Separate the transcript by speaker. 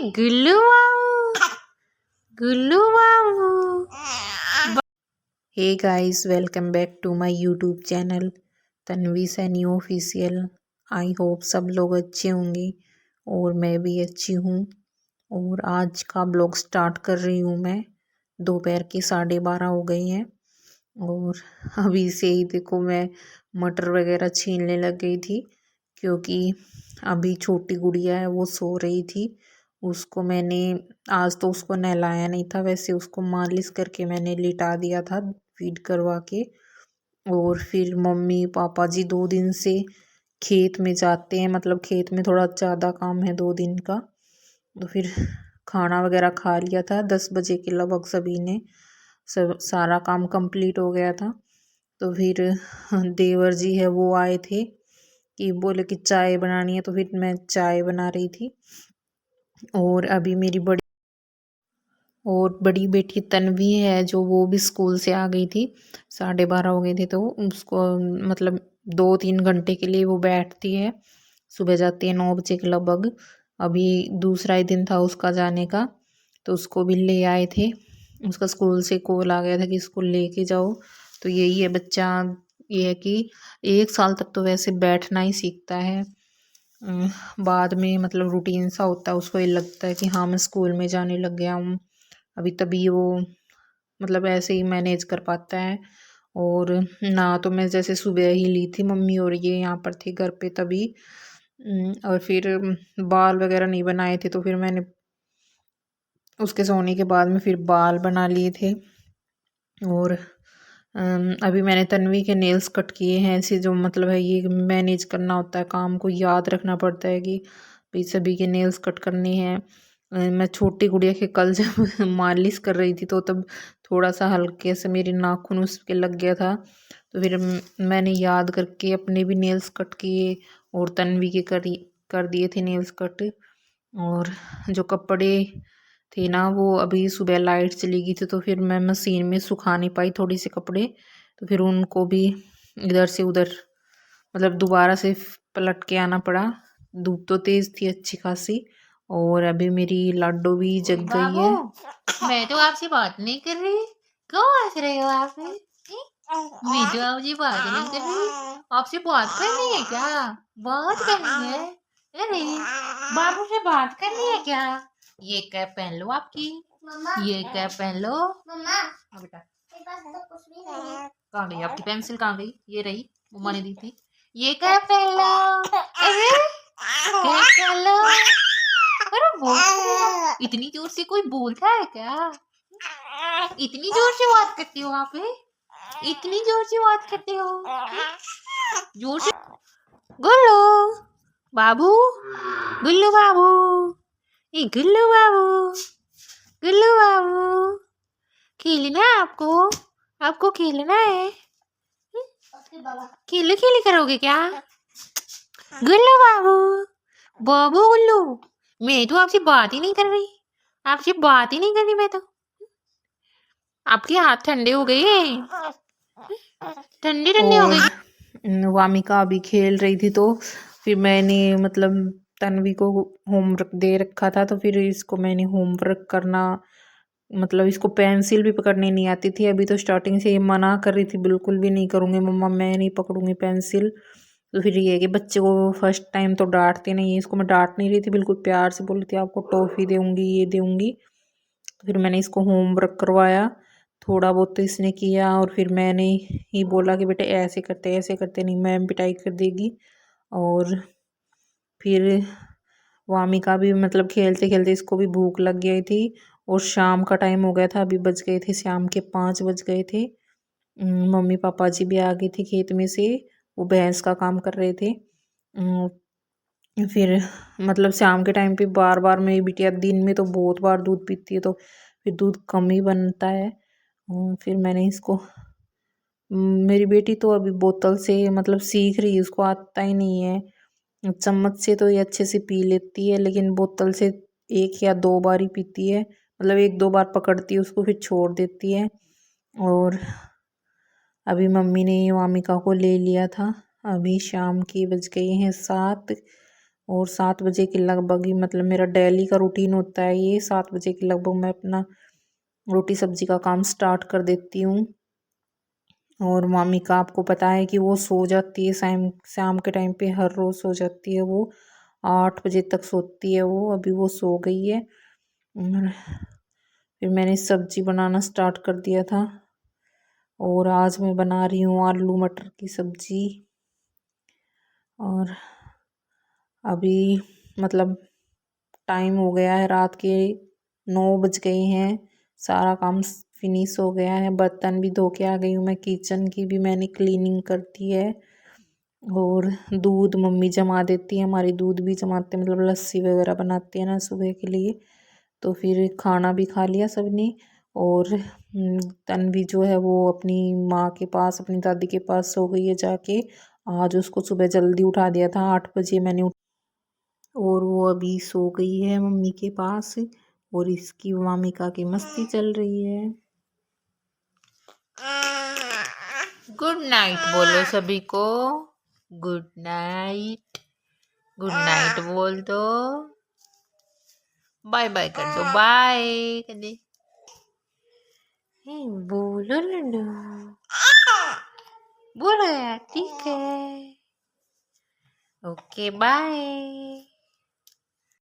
Speaker 1: Gullu Babu, Gullu Babu. Hey guys, welcome back to my YouTube channel Tanvi Saini official. I hope सब लोग अच्छे होंगे और मैं भी अच्छी हूँ। और आज का ब्लॉग स्टार्ट कर रही हूँ मैं। दोपहर के 12:30 हो गई हैं और अभी से ही देखो मैं मटर वगैरह छीलने लग गई थी, क्योंकि अभी छोटी गुड़िया है वो सो रही थी। उसको मैंने आज तो उसको नहलाया नहीं था, वैसे उसको मालिश करके मैंने लिटा दिया था फीड करवा के। और फिर मम्मी पापा जी 2 दिन से खेत में जाते हैं, मतलब खेत में थोड़ा ज़्यादा काम है 2 दिन का। तो फिर खाना वगैरह खा लिया था 10 बजे के लगभग, सभी ने सब सारा काम कंप्लीट हो गया था। तो फिर देवर जी है वो आए थे कि बोले कि चाय बनानी है, तो फिर मैं चाय बना रही थी। और अभी मेरी बड़ी बेटी तन्वी है जो वो भी स्कूल से आ गई थी। 12:30 हो गए थे, तो उसको मतलब 2-3 घंटे के लिए वो बैठती है। सुबह जाती है 9 बजे के लगभग। अभी दूसरा ही दिन था उसका जाने का, तो उसको भी ले आए थे। उसका स्कूल से कॉल आ गया था कि इसको लेके जाओ। तो यही है बच्चा, ये है कि 1 साल तक तो वैसे बैठना ही सीखता है। बाद में मतलब रूटीन सा होता है, उसको ये लगता है कि हाँ मैं स्कूल में जाने लग गया हूँ। अभी तभी वो मतलब ऐसे ही मैनेज कर पाता है। और ना तो मैं जैसे सुबह ही ली थी, मम्मी और ये यहाँ पर थे घर पे तभी। और फिर बाल वगैरह नहीं बनाए थे, तो फिर मैंने उसके सोने के बाद में फिर बाल बना लिए थे। और अभी मैंने तन्वी के नेल्स कट किए हैं। ऐसे जो मतलब है ये मैनेज करना होता है, काम को याद रखना पड़ता है कि भाई सभी के नेल्स कट करने हैं। मैं छोटी गुड़िया के कल जब मालिश कर रही थी तो तब थोड़ा सा हल्के से मेरे नाखून उसके लग गया था। तो फिर मैंने याद करके अपने भी नेल्स कट किए और तन्वी के कर दिए थे नेल्स कट। और जो कपड़े थे ना वो अभी सुबह लाइट चली गई थी, तो फिर मैं मशीन में सुखा नहीं पाई थोड़ी से कपड़े। तो फिर उनको भी इधर से उधर मतलब दोबारा से पलट के आना पड़ा। धूप तो तेज थी अच्छी खासी। और अभी मेरी लाडो भी जग गई है।
Speaker 2: मैं तो आपसे बात नहीं कर रही। क्यों हंस रहे हो आप? मैं तो आपसे बात नहीं कर रही। आपसे बात करनी है क्या? बात करनी है? अरे बाबू से बात करनी है क्या? ये कैप पहन लो आपकी। ये कैप पहन लो। हाँ बेटा, कहाँ गई आपकी पेंसिल? कहाँ गई? ये रही, मम्मा ने दी थी। ये कैप पहन लो। अरे कैप पहन लो। अरे वो इतनी जोर से कोई बोलता है क्या? इतनी जोर से बात करती हो आप? इतनी जोर से बात करती हो? जोर से। गुल्लू बाबू, गुल्लू बाबू, ये गुल्लू बाबू, गुल्लू बाबू, खेलना है आपको? आपको खेलना है? खेले खेले करोगे क्या? गुल्लू बाबू, बाबू गुल्लू, मैं तो आपसे बात ही नहीं कर रही। आपसे बात ही नहीं कर रही मैं तो। आपके हाथ ठंडे हो गए, ठंडे ठंडे हो गए।
Speaker 1: और वामिका अभी खेल रही थी, तो फिर मैंने मतलब तन्वी को होमवर्क दे रखा था। तो फिर इसको मैंने होमवर्क करना, मतलब इसको पेंसिल भी पकड़नी नहीं आती थी। अभी तो स्टार्टिंग से ये मना कर रही थी, बिल्कुल भी नहीं करूँगी मम्मा, मैं नहीं पकड़ूंगी पेंसिल। तो फिर ये है कि बच्चे को फर्स्ट टाइम तो डांटते नहीं, इसको मैं डांट नहीं रही थी, बिल्कुल प्यार से बोल रही थी आपको टॉफ़ी दूँगी, ये दूँगी। तो फिर मैंने इसको होमवर्क करवाया, थोड़ा बहुत तो इसने किया। और फिर मैंने ही बोला कि बेटे ऐसे करते नहीं, मैम पिटाई कर देगी। और फिर वामिका भी मतलब खेलते खेलते इसको भी भूख लग गई थी। और शाम का टाइम हो गया था, अभी बज गए थे शाम के 5 बज गए थे। मम्मी पापा जी भी आ गए थे खेत में से, वो भैंस का काम कर रहे थे। फिर मतलब शाम के टाइम पे बार बार मेरी बिटिया दिन में तो बहुत बार दूध पीती है, तो फिर दूध कम ही बनता है। फिर मैंने इसको मेरी बेटी तो अभी बोतल से मतलब सीख रही है, उसको आता ही नहीं है। चम्मच से तो ये अच्छे से पी लेती है, लेकिन बोतल से 1 या 2 बार ही पीती है, मतलब 1-2 बार पकड़ती है उसको फिर छोड़ देती है। और अभी मम्मी ने वामिका को ले लिया था। अभी शाम की बज गई हैं 7। और 7 बजे के लगभग ही मतलब मेरा डेली का रूटीन होता है ये, 7 बजे के लगभग मैं अपना रोटी सब्जी का काम स्टार्ट कर देती हूँ। और मामी का आपको पता है कि वो सो जाती है शाम शाम के टाइम पे, हर रोज़ सो जाती है वो, 8 बजे तक सोती है वो, अभी वो सो गई है। फिर मैंने सब्जी बनाना स्टार्ट कर दिया था और आज मैं बना रही हूँ आलू मटर की सब्जी। और अभी मतलब टाइम हो गया है, रात के 9 बज गए हैं, सारा काम फिनिश हो गया है, बर्तन भी धो के आ गई हूँ मैं, किचन की भी मैंने क्लीनिंग कर दी है। और दूध मम्मी जमा देती है हमारी, दूध भी जमाते मतलब लस्सी वगैरह बनाती है ना सुबह के लिए। तो फिर खाना भी खा लिया सबने। और तन्वी जो है वो अपनी माँ के पास, अपनी दादी के पास सो गई है जाके। आज उसको सुबह जल्दी उठा दिया था, 8 बजे मैंने और वो अभी सो गई है मम्मी के पास। और इसकी मामिका की मस्ती चल रही है।
Speaker 2: गुड नाइट बोलो सभी को, गुड नाइट, गुड नाइट बोल दो, बाय बाय कर दो, बाय कर दे। बोलो लड्डू, बोलो यार, ठीक है, ओके बाय।